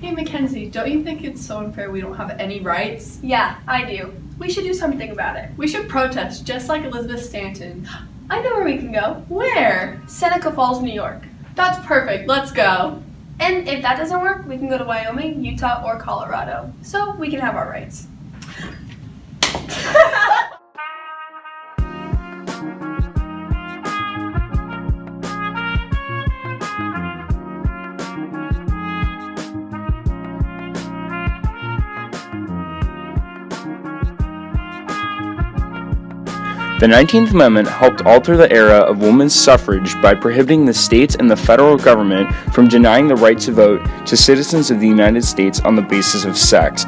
Hey Mackenzie, don't you think it's so unfair we don't have any rights? Yeah, I do. We should do something about it. We should protest just like Elizabeth Stanton. I know where we can go. Where? Seneca Falls, New York. That's perfect, let's go. And if that doesn't work, we can go to Wyoming, Utah, or Colorado. So we can have our rights. The 19th Amendment helped alter the era of women's suffrage by prohibiting the states and the federal government from denying the right to vote to citizens of the United States on the basis of sex.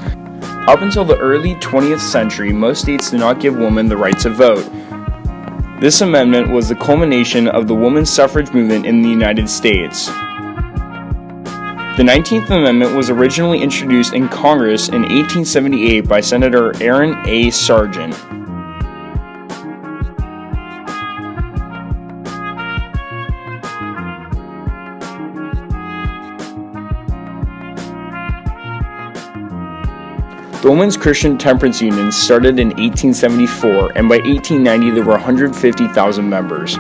Up until the early 20th century, most states did not give women the right to vote. This amendment was the culmination of the women's suffrage movement in the United States. The 19th Amendment was originally introduced in Congress in 1878 by Senator Aaron A. Sargent. The Women's Christian Temperance Union started in 1874, and by 1890 there were 150,000 members.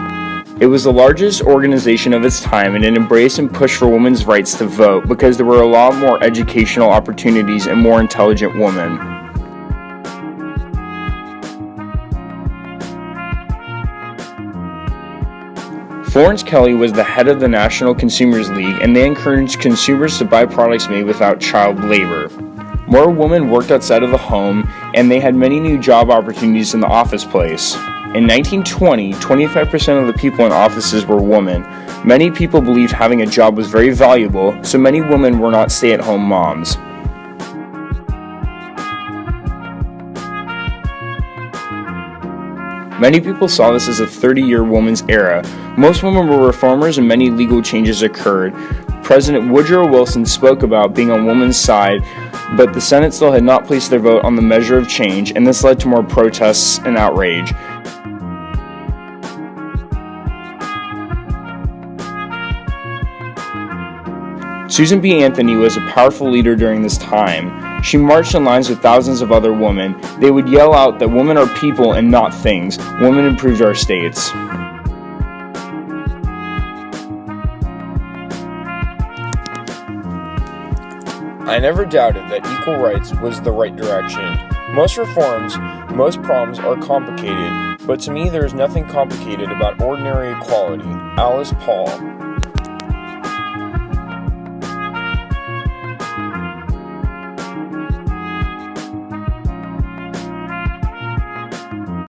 It was the largest organization of its time, and it embraced and pushed for women's rights to vote because there were a lot more educational opportunities and more intelligent women. Florence Kelley was the head of the National Consumers League, and they encouraged consumers to buy products made without child labor. More women worked outside of the home, and they had many new job opportunities in the office place. In 1920, 25% of the people in offices were women. Many people believed having a job was very valuable, so many women were not stay-at-home moms. Many people saw this as a 30-year women's era. Most women were reformers and many legal changes occurred. President Woodrow Wilson spoke about being on women's side, but the Senate still had not placed their vote on the measure of change, and this led to more protests and outrage. Susan B. Anthony was a powerful leader during this time. She marched in lines with thousands of other women. They would yell out that women are people and not things. Women improved our states. I never doubted that equal rights was the right direction. Most reforms, most problems are complicated, but to me there is nothing complicated about ordinary equality. Alice Paul.